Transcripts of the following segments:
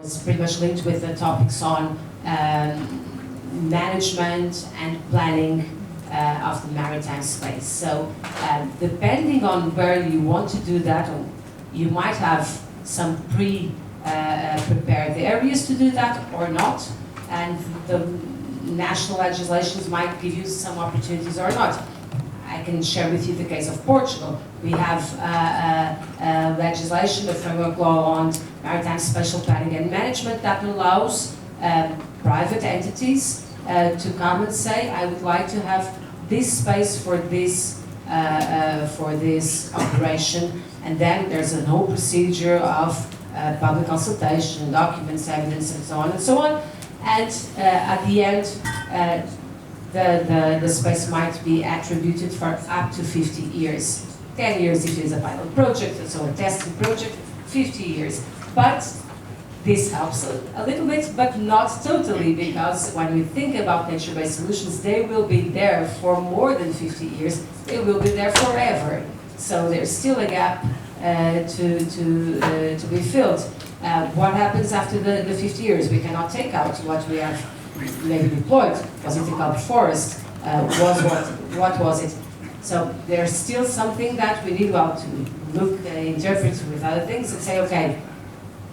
It's pretty much linked with the topics on management and planning of the maritime space. So depending on where you want to do that, you might have some prepared areas to do that or not, and the national legislations might give you some opportunities or not. I can share with you the case of Portugal. We have legislation, the framework law on maritime spatial planning and management that allows private entities to come and say, I would like to have this space for this operation, and then there's a whole procedure of public consultation, documents, evidence, and so on and so on. And at the end, the space might be attributed for up to 50 years. 10 years if it is a pilot project, so a testing project, 50 years. But this helps a little bit, but not totally, because when we think about nature-based solutions, they will be there for more than 50 years. They will be there forever. So there's still a gap to be filled. What happens after the 50 years? We cannot take out what we have maybe deployed. Was it a cloud forest? What was it? So there's still something that we need to look, interpret with other things and say, okay,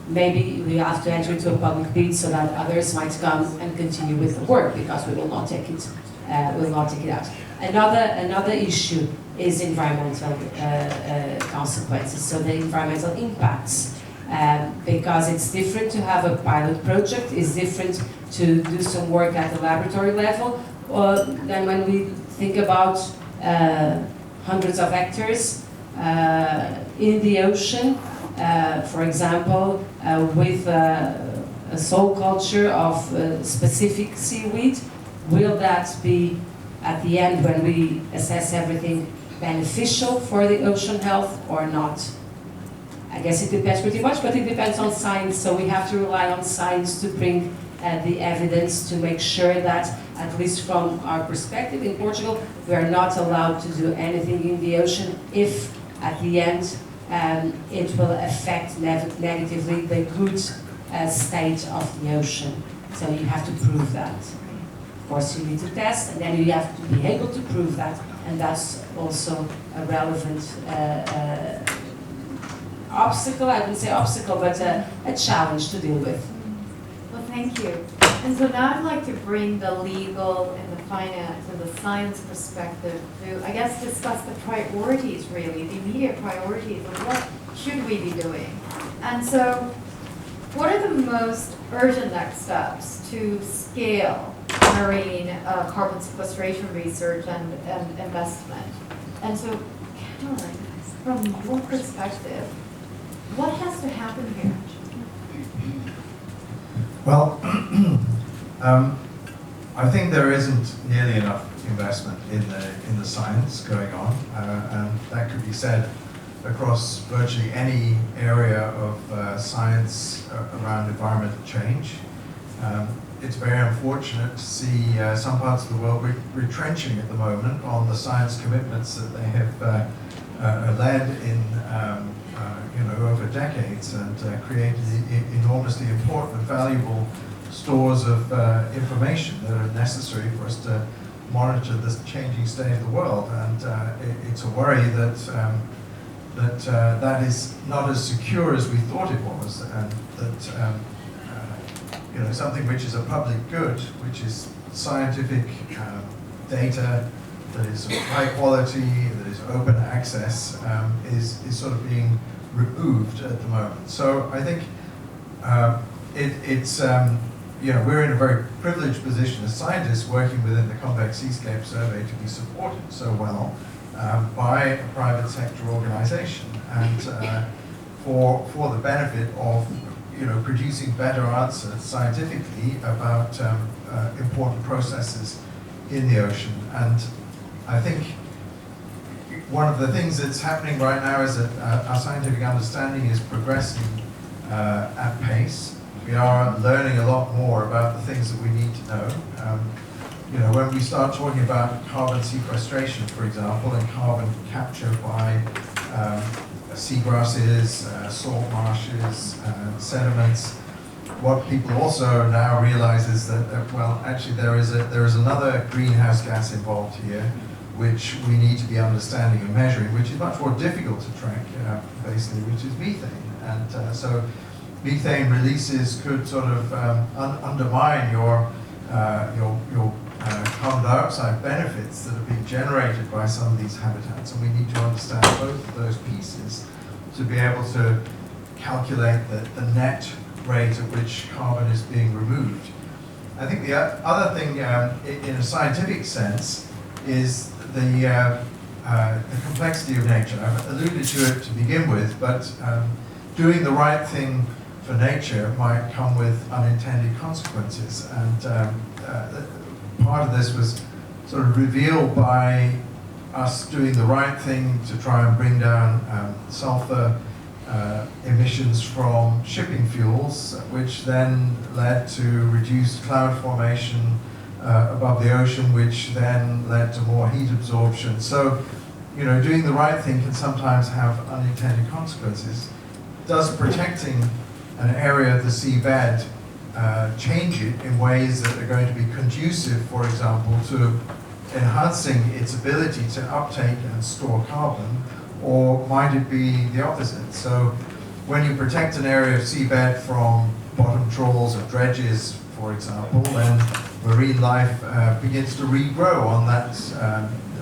maybe we have to enter into a public bid so that others might come and continue with the work, because we will not take it, out. Another issue is environmental consequences, so the environmental impacts. Because it's different to have a pilot project, it's different to do some work at the laboratory level, than when we think about hundreds of hectares in the ocean, for example, with a soil culture of specific seaweed. Will that be, at the end, when we assess everything, beneficial for the ocean health or not? I guess it depends pretty much, but it depends on science, so we have to rely on science to bring the evidence to make sure that, at least from our perspective in Portugal, we are not allowed to do anything in the ocean if, at the end, it will affect negatively the good state of the ocean. So you have to prove that. Of course, you need to test, and then you have to be able to prove that, and that's also a relevant obstacle, I wouldn't say obstacle, but a challenge to deal with. Well, thank you. And so now I'd like to bring the legal and the finance and the science perspective to, I guess, discuss the priorities, really, the immediate priorities of what should we be doing. And so, what are the most urgent next steps to scale marine carbon sequestration research and investment? And so, Caroline, from your perspective, what has to happen here? Well, I think there isn't nearly enough investment in the science going on, and that could be said across virtually any area of science around environmental change. It's very unfortunate to see some parts of the world retrenching at the moment on the science commitments that they have led in over decades, and created enormously important and valuable stores of information that are necessary for us to monitor the changing state of the world. And it's a worry that that is not as secure as we thought it was, and that something which is a public good, which is scientific data that is of high quality, that is open access, is sort of being removed at the moment. So I think we're in a very privileged position as scientists working within the Convex Seascape Survey to be supported so well by a private sector organization, and for the benefit of producing better answers scientifically about important processes in the ocean. And I think one of the things that's happening right now is that our scientific understanding is progressing at pace. We are learning a lot more about the things that we need to know. When we start talking about carbon sequestration, for example, and carbon capture by seagrasses, salt marshes, sediments, what people also now realize is that, well, actually there is another greenhouse gas involved here, which we need to be understanding and measuring, which is much more difficult to track, basically, which is methane. And so methane releases could sort of undermine your carbon dioxide benefits that are being generated by some of these habitats, and we need to understand both of those pieces to be able to calculate the net rate at which carbon is being removed. I think the other thing, in a scientific sense, is the complexity of nature. I've alluded to it to begin with, but doing the right thing for nature might come with unintended consequences. And part of this was sort of revealed by us doing the right thing to try and bring down sulfur emissions from shipping fuels, which then led to reduced cloud formation above the ocean, which then led to more heat absorption. So, you know, doing the right thing can sometimes have unintended consequences. Does protecting an area of the seabed change it in ways that are going to be conducive, for example, to enhancing its ability to uptake and store carbon, or might it be the opposite? So when you protect an area of seabed from bottom trawls or dredges, for example, then marine life begins to regrow on that,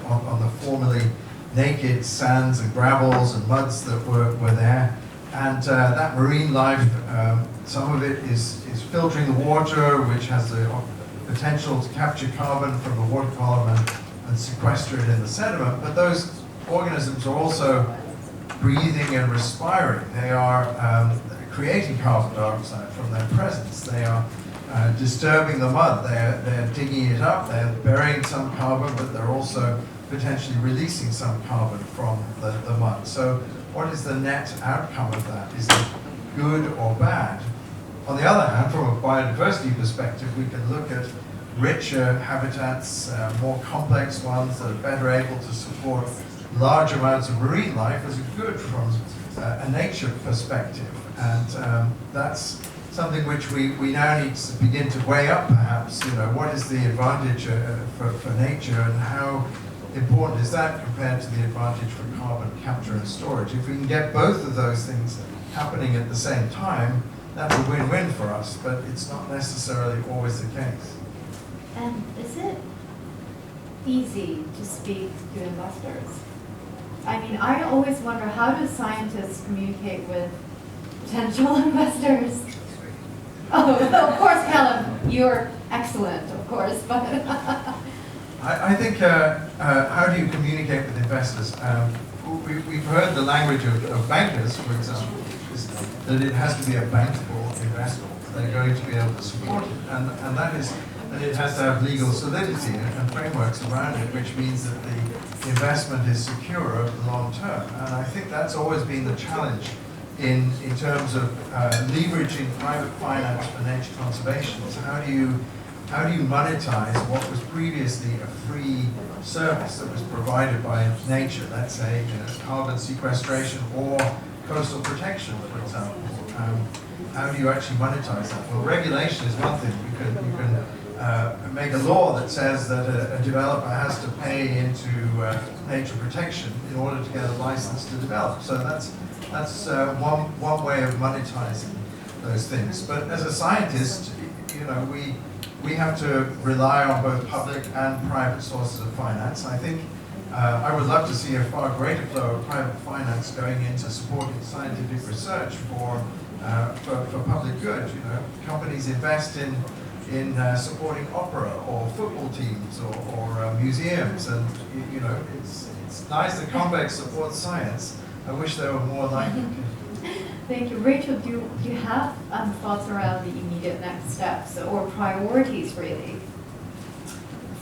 on the formerly naked sands and gravels and muds that were there. And that marine life, some of it is filtering the water, which has the potential to capture carbon from the water column and sequester it in the sediment. But those organisms are also breathing and respiring. They are creating carbon dioxide from their presence. They are disturbing the mud. They're digging it up. They're burying some carbon, but they're also potentially releasing some carbon from the mud. So what is the net outcome of that? Is it good or bad? On the other hand, from a biodiversity perspective, we can look at richer habitats, more complex ones that are better able to support large amounts of marine life as good from a nature perspective. And that's something which we now need to begin to weigh up, perhaps. You know, what is the advantage for nature, and how important is that compared to the advantage for carbon capture and storage? If we can get both of those things happening at the same time, that's a win-win for us, but it's not necessarily always the case. And is it easy to speak to investors? I mean, I always wonder, how do scientists communicate with potential investors? Oh, of course, Callum, you're excellent, of course, but... I think, how do you communicate with investors? We've heard the language of bankers, for example, is that it has to be a bankable investment. They're going to be able to support it, and that is that it has to have legal solidity and frameworks around it, which means that the investment is secure over the long term. And I think that's always been the challenge in terms of leveraging private finance for nature conservation. So how do you monetize what was previously a free service that was provided by nature? Let's say, carbon sequestration or coastal protection, for example. How do you actually monetize that? Well, regulation is one thing. You can make a law that says that a developer has to pay into nature protection in order to get a license to develop. So that's one way of monetizing those things. But as a scientist, you know, we have to rely on both public and private sources of finance. I think I would love to see a far greater flow of private finance going into supporting scientific research for public good. You know, companies invest in supporting opera or football teams or museums, and you know, it's nice that Convex supports science. I wish there were more like it. Thank you. Rachel, do you have thoughts around the immediate next steps or priorities, really?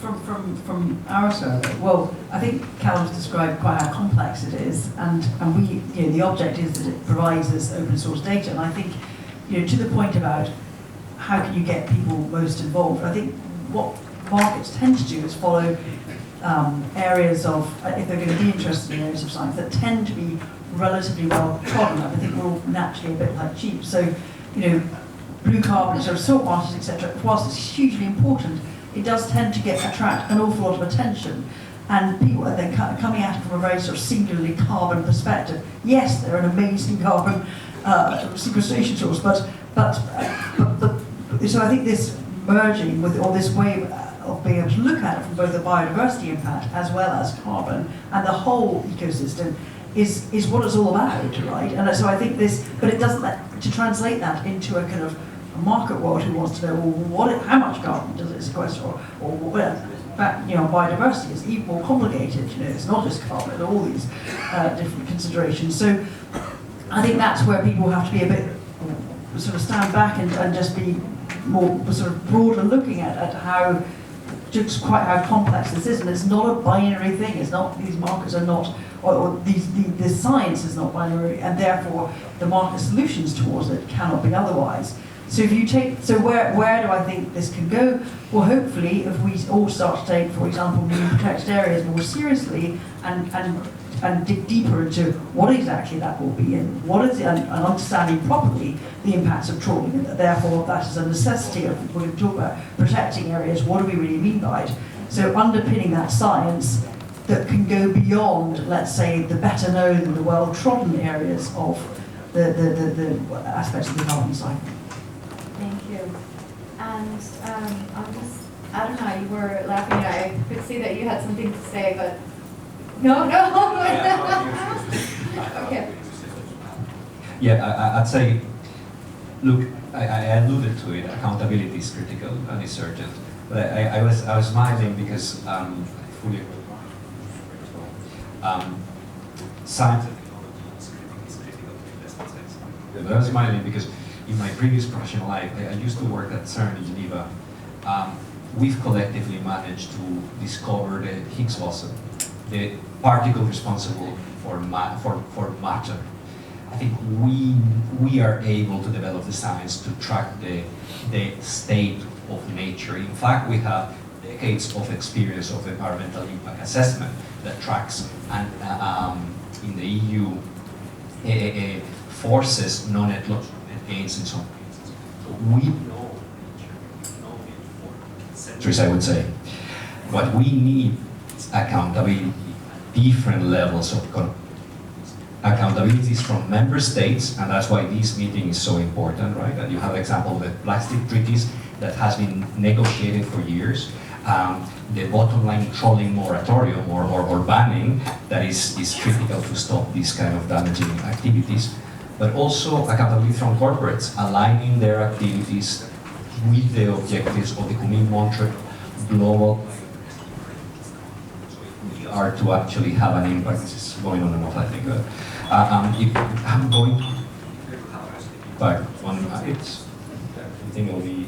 From our survey, well, I think Callum's described quite how complex it is, and we, you know, the object is that it provides us open source data, and I think, you know, to the point about how can you get people most involved, I think what markets tend to do is follow areas of, if they're going to be interested in areas of science that tend to be relatively well trodden. I think we're all naturally a bit like sheep. So, you know, blue carbon, sort of salt marshes, etc., whilst it's hugely important, it does tend to attract an awful lot of attention. And people are then coming at it from a very sort of singularly carbon perspective. Yes, they're an amazing carbon sequestration source, but so I think this merging with, or this way of being able to look at it from both the biodiversity impact as well as carbon and the whole ecosystem is what it's all about, right? And so I think this, but it doesn't, to translate that into a kind of a market world who wants to know, well, how much carbon does it sequester, or that, you know, biodiversity is even more complicated. You know, it's not just carbon, all these different considerations. So I think that's where people have to be a bit, sort of stand back and just be more sort of broader looking at how, just quite how complex this is. And it's not a binary thing. It's not, these markets are not, or the science is not binary, and therefore the market solutions towards it cannot be otherwise. So if you take, so where do I think this can go? Well, hopefully, if we all start to take, for example, marine protected areas more seriously and dig deeper into what exactly that will be and what is it, and understanding properly the impacts of trawling, and therefore that is a necessity of, when we talk about protecting areas, what do we really mean by it? So underpinning that science that can go beyond, let's say, the better known and the well-trodden areas of the aspects of the carbon cycle. Thank you. And I don't know, you were laughing, I could see that you had something to say, but no. Okay. Yeah, I'd say, look, I alluded to it, accountability is critical and is urgent. But I was smiling because fully science and technology is critical to investment science. But I was smiling because in my previous professional life, I used to work at CERN in Geneva. We've collectively managed to discover the Higgs boson, the particle responsible for matter. I think we are able to develop the science to track the state of nature. In fact, we have decades of experience of environmental impact assessment that tracks, and in the EU, forces non-net loss, net gains in some cases. So we know nature, we've known it for centuries, I would say. What we need is accountability, different levels of accountabilities from member states, and that's why this meeting is so important, right? That you have example of the plastic treaties that has been negotiated for years. The bottom line trawling moratorium or banning that is critical to stop these kind of damaging activities, but also accountability from corporates, aligning their activities with the objectives of the Commitment Global. We are to actually have an impact. This is going on and off, I think. If I'm going to back on it, I think it'll be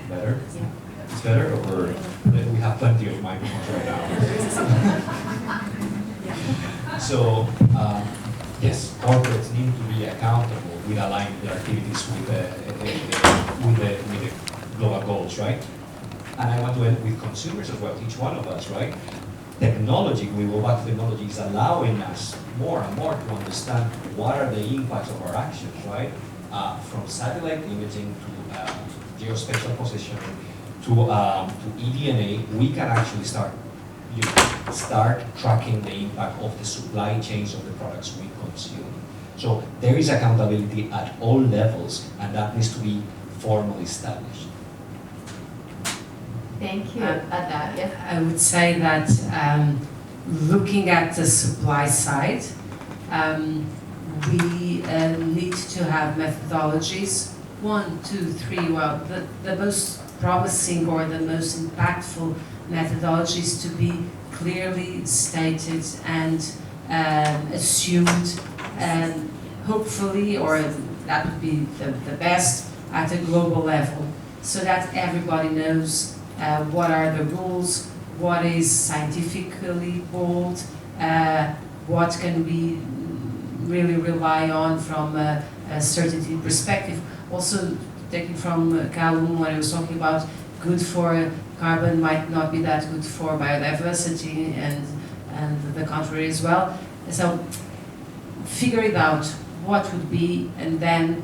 better. Yeah. It's better, or we have plenty of microphones right now. So, yes, corporates need to be accountable with aligning their activities with the global goals, right? And I want to end with consumers as well, each one of us, right? Technology, we go back to technology, is allowing us more and more to understand what are the impacts of our actions, right? From satellite imaging to geospatial positioning, to eDNA, we can actually start tracking the impact of the supply chains of the products we consume. So there is accountability at all levels, and that needs to be formally established. Thank you. At that, yes. I would say that looking at the supply side, we need to have methodologies, 1, 2, 3, well, the most promising or the most impactful methodologies to be clearly stated and assumed, and hopefully, or that would be the best, at a global level, so that everybody knows what are the rules, what is scientifically bold, what can we really rely on from a certainty perspective. Also, taking from Callum, when he was talking about good for carbon might not be that good for biodiversity, and the contrary as well. So figure it out, what would be, and then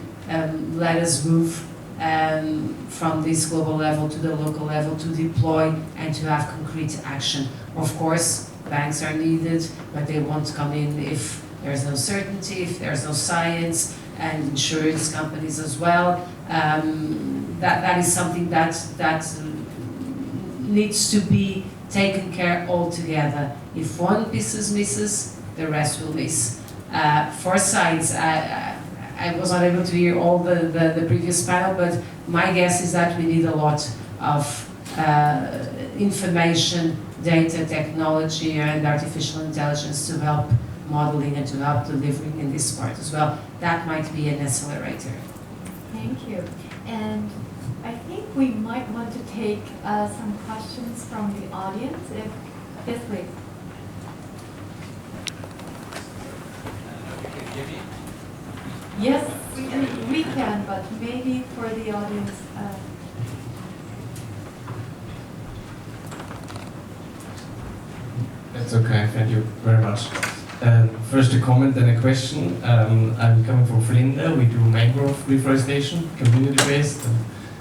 let us move from this global level to the local level to deploy and to have concrete action. Of course, banks are needed, but they won't come in if there's no certainty, if there's no science, and insurance companies as well. That is something that needs to be taken care altogether. If one piece misses, the rest will miss. For science, I was not able to hear all the previous panel, but my guess is that we need a lot of information, data, technology, and artificial intelligence to help modeling and to help delivering in this part as well. That might be an accelerator. Thank you. And I think we might want to take some questions from the audience. Yes, please. Yes, we can, but maybe for the audience. That's okay, thank you very much. First a comment, then a question. I'm coming from Flinde. We do mangrove reforestation, community-based, and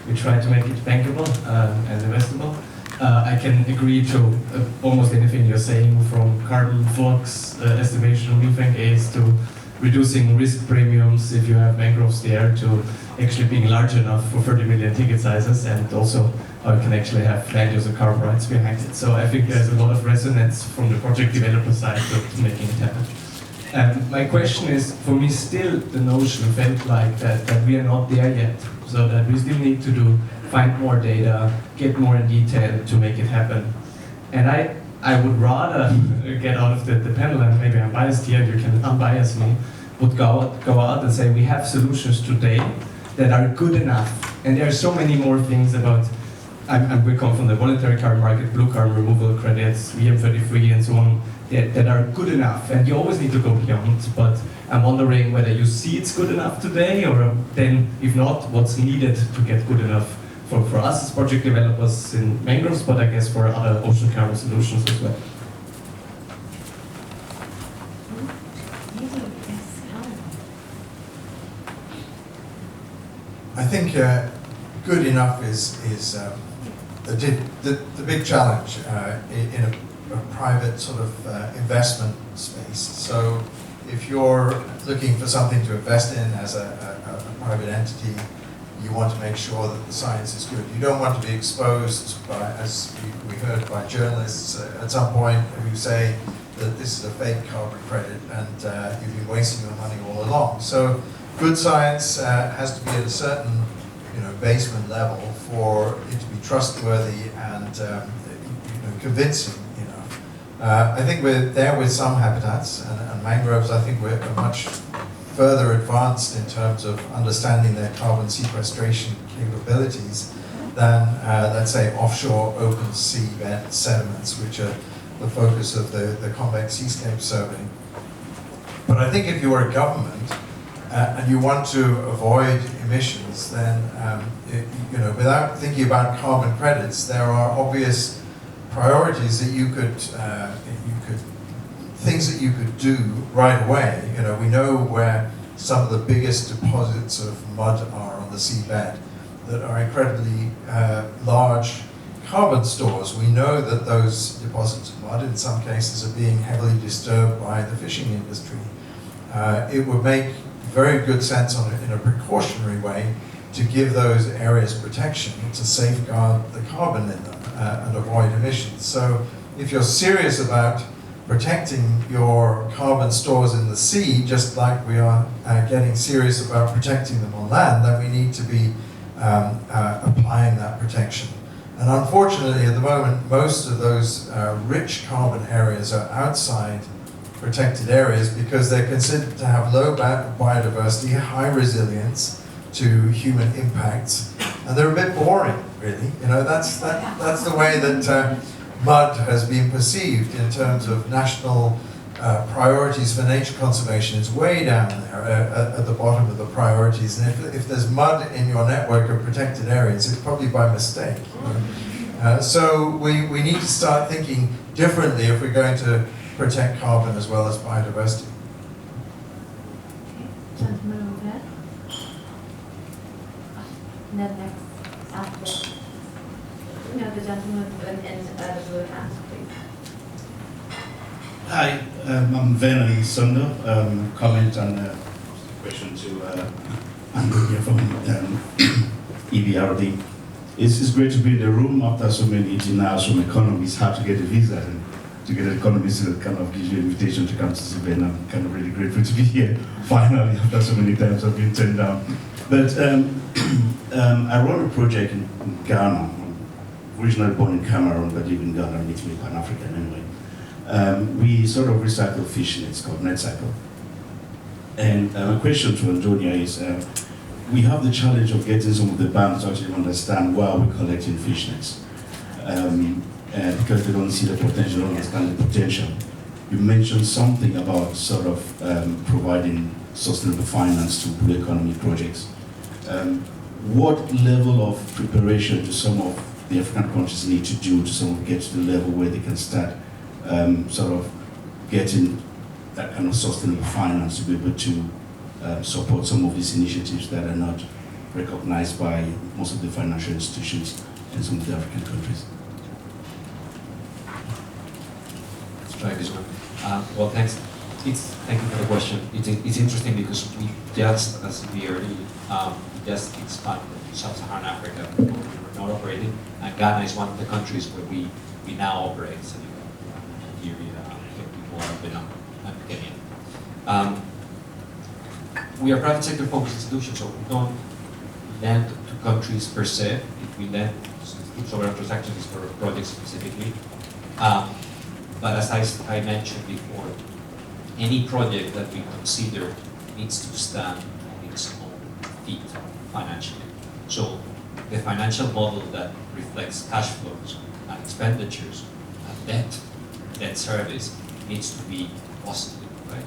we try to make it bankable and investable. I can agree to almost anything you're saying, from carbon flux estimation of methane gas to reducing risk premiums if you have mangroves there, to actually being large enough for 30 million ticket sizes, and also how you can actually have land use and carbon rights behind it. So I think there's a lot of resonance from the project developer side to making it happen. My question is, for me still the notion felt like that we are not there yet, so that we still need to find more data, get more in detail to make it happen. And I would rather get out of the panel, and maybe I'm biased here, you can unbias me, would go out and say we have solutions today that are good enough. And there are so many more things about, we come from the voluntary carbon market, blue carbon removal credits, VM33 and so on, that are good enough. And you always need to go beyond, but I'm wondering whether you see it's good enough today, or then, if not, what's needed to get good enough for us as project developers in mangroves, but I guess for other ocean carbon solutions as well. I think good enough is the big challenge in a private sort of investment space. So if you're looking for something to invest in as a private entity, you want to make sure that the science is good. You don't want to be exposed by, as we heard, by journalists at some point who say that this is a fake carbon credit and you've been wasting your money all along. So good science has to be at a certain basement level for it to be trustworthy and convincing enough. I think we're there with some habitats, and mangroves, I think we're much further advanced in terms of understanding their carbon sequestration capabilities than, let's say, offshore open seabed sediments, which are the focus of the Convex Seascape Survey. But I think if you are a government and you want to avoid emissions, then without thinking about carbon credits, there are obvious priorities that things that you could do right away. We know where some of the biggest deposits of mud are on the seabed that are incredibly large carbon stores. We know that those deposits of mud in some cases are being heavily disturbed by the fishing industry. It would make very good sense in a precautionary way to give those areas protection to safeguard the carbon in them and avoid emissions. So if you're serious about protecting your carbon stores in the sea, just like we are getting serious about protecting them on land, then we need to be applying that protection. And unfortunately, at the moment, most of those rich carbon areas are outside protected areas because they're considered to have low biodiversity, high resilience to human impacts, and they're a bit boring, really. That's the way that mud has been perceived in terms of national priorities for nature conservation. It's way down there at the bottom of the priorities, and if there's mud in your network of protected areas, it's probably by mistake. So we need to start thinking differently if we're going to protect carbon as well as biodiversity. Gentleman over there. And then next, after, the gentleman in the blue hat, please. Hi, I'm Vernon Sundo. Comment on question to Andrea from EBRD. It's great to be in the room after so many denials from economists. How to get a visa, and to get an economist to kind of gives you an invitation to come to Zimbabwe. And I'm kind of really grateful to be here finally after so many times I've been turned down. But I run a project in Ghana. I'm originally born in Cameroon, but live in Ghana. Makes me Pan-African anyway. We sort of recycle fish nets called net cycle. And my question to Antonia is, we have the challenge of getting some of the banks to actually understand why we're collecting fish nets. Because they don't see the potential, don't understand the potential. You mentioned something about sort of providing sustainable finance to blue economy projects. What level of preparation do some of the African countries need to do to sort of get to the level where they can start sort of getting that kind of sustainable finance to be able to support some of these initiatives that are not recognized by most of the financial institutions in some of the African countries? Let's try this one. Well, thanks. Thank you for the question. It's interesting because we just, as we already just expanded to Sub-Saharan Africa, where we were not operating, and Ghana is one of the countries where we now operate. So Nigeria, people have been and Kenya. We are private sector focused institutions, so we don't lend to countries per se. If we lend to sovereign transactions for projects specifically. But as I mentioned before, any project that we consider needs to stand on its own feet financially. So the financial model that reflects cash flows and expenditures and debt service needs to be positive, right?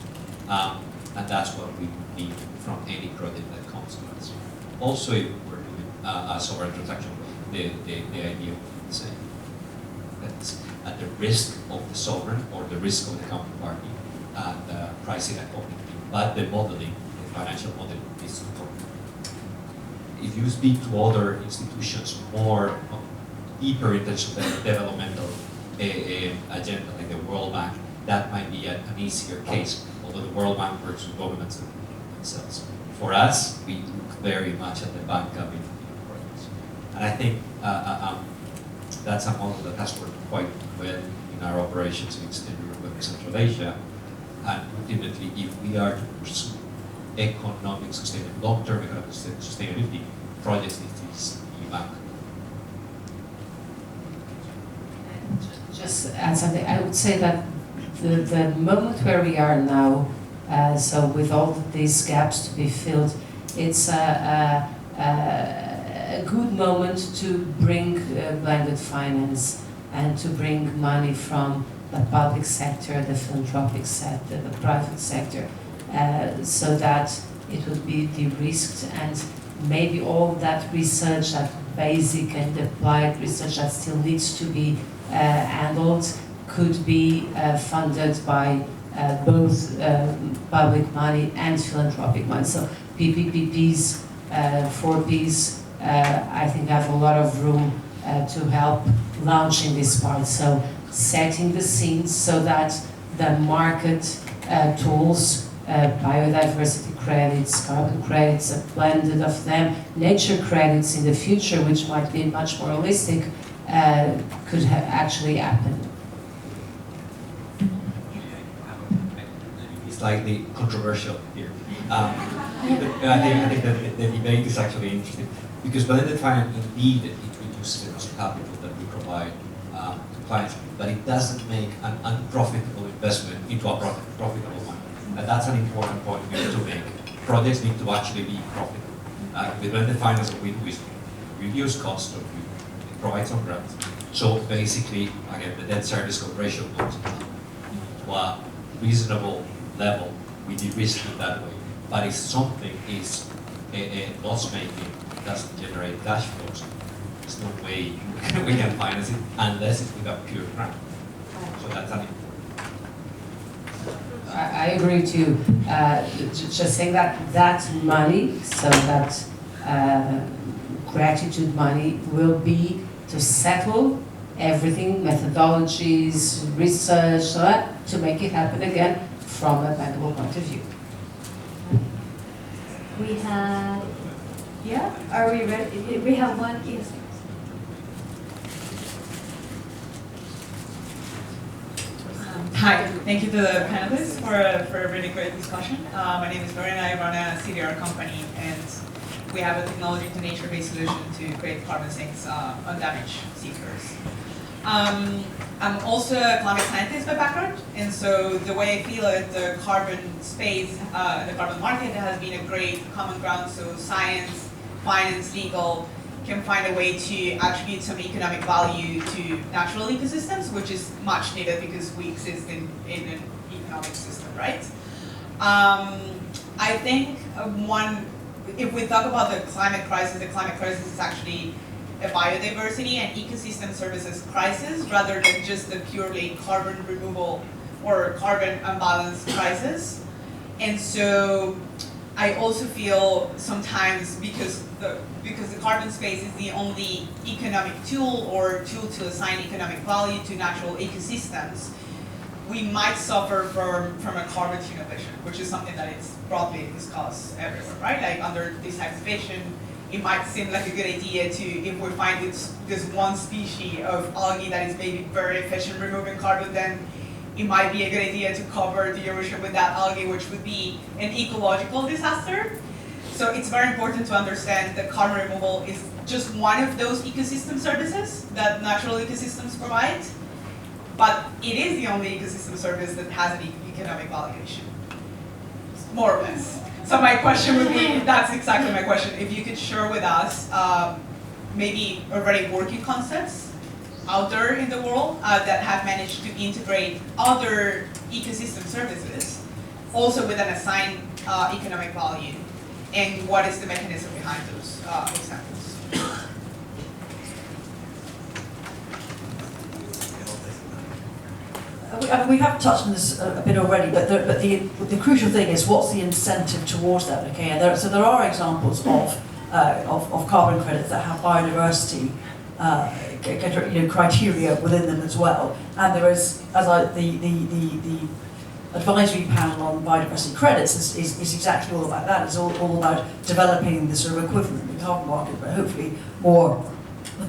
And that's what we would need from any project that comes to us. Also, if we're doing a sovereign transaction, the idea of the same. That's at the risk of the sovereign or the risk of the counterparty and pricing accordingly. But the modeling, the financial modeling is important. If you speak to other institutions more deeper in terms of the developmental agenda, like the World Bank, that might be an easier case, although the World Bank works with governments themselves. For us, we look very much at the bank government projects. And I think that's a model that has worked quite well in our operations in Eastern Europe and Central Asia. And ultimately, if we are to pursue economic sustainability, long-term economic sustainability, projects need to be banked. Just add something. I would say that the moment where we are now, so with all these gaps to be filled, it's a good moment to bring blended finance and to bring money from the public sector, the philanthropic sector, the private sector, so that it would be de-risked, and maybe all that research, that basic and applied research that still needs to be handled, could be funded by both public money and philanthropic money. So PPPs, 4Ps, I think have a lot of room to help launching this part. So setting the scenes so that the market tools, biodiversity credits, carbon credits, a blended of them, nature credits in the future, which might be much more holistic, could actually happen. Slightly controversial here. I think that the debate is actually interesting because blended finance indeed it reduces the cost of capital that we provide to clients, but it doesn't make an unprofitable investment into a profitable one. And that's an important point we need to make. Projects need to actually be profitable. With blended finance, what we do is reduce cost, or we provide some grants. So basically, again, the debt service coverage ratio goes to a reasonable level. We de-risk it that way. But if something is loss-making, doesn't generate cash flows, there's no way we can finance it unless it's with a pure grant. So that's an important. I agree with you. Just saying that money, so that gratitude money will be to settle everything, methodologies, research, to make it happen again from a bankable point of view. We have, yeah, are we ready? We have one, yes. Hi, thank you to the panelists for a really great discussion. My name is Lorena, I run a CDR company, and we have a technology to nature-based solution to create carbon sinks on damaged seafloors. I'm also a climate scientist by background, and so the way I feel it, the carbon space, the carbon market has been a great common ground, so science, finance, legal, can find a way to attribute some economic value to natural ecosystems, which is much needed because we exist in an economic system, right? I think if we talk about the climate crisis is actually a biodiversity and ecosystem services crisis rather than just a purely carbon removal or carbon imbalance crisis. And so I also feel sometimes because the carbon space is the only economic tool or tool to assign economic value to natural ecosystems, we might suffer from a carbon innovation, which is something that is broadly discussed everywhere, right? Like under desertification, it might seem like a good idea to, if we find this one species of algae that is maybe very efficient removing carbon, then it might be a good idea to cover the ocean with that algae, which would be an ecological disaster. So it's very important to understand that carbon removal is just one of those ecosystem services that natural ecosystems provide, but it is the only ecosystem service that has an economic valuation, more or less. So my question would be, that's exactly my question, if you could share with us maybe already working concepts out there in the world that have managed to integrate other ecosystem services, also with an assigned economic value, and what is the mechanism behind those examples? We have touched on this a bit already, but the crucial thing is what's the incentive towards that? Okay, and so there are examples of carbon credits that have biodiversity criteria within them as well, and there is, the advisory panel on biodiversity credits is exactly all about that. It's all about developing the sort of equivalent in the carbon market, but hopefully more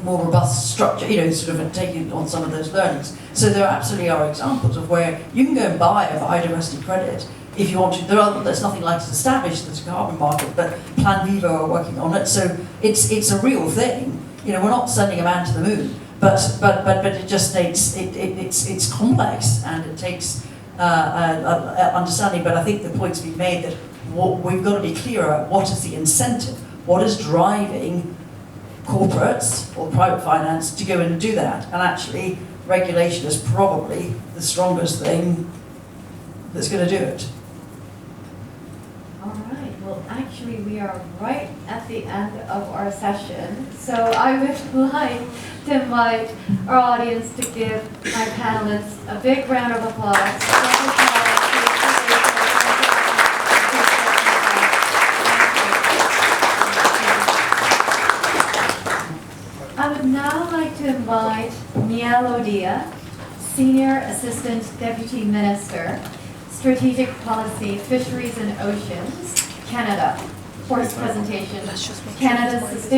robust structure, sort of taking on some of those learnings. So there absolutely are examples of where you can go and buy a biodiversity credit if you want to. There's nothing like it established as a carbon market, but Plan Vivo are working on it. So it's a real thing. We're not sending a man to the moon, but it just takes it's complex and it takes understanding. But I think the point's been made that we've got to be clear about what is the incentive, what is driving corporates or private finance to go in and do that. And actually, regulation is probably the strongest thing that's going to do it. All right, well actually we are right at the end of our session, so I would like to invite our audience to give my panelists a big round of applause. I would now like to invite Miel Odia, Senior Assistant Deputy Minister, Strategic Policy, Fisheries and Oceans, Canada, for his presentation, Canada's Sustainable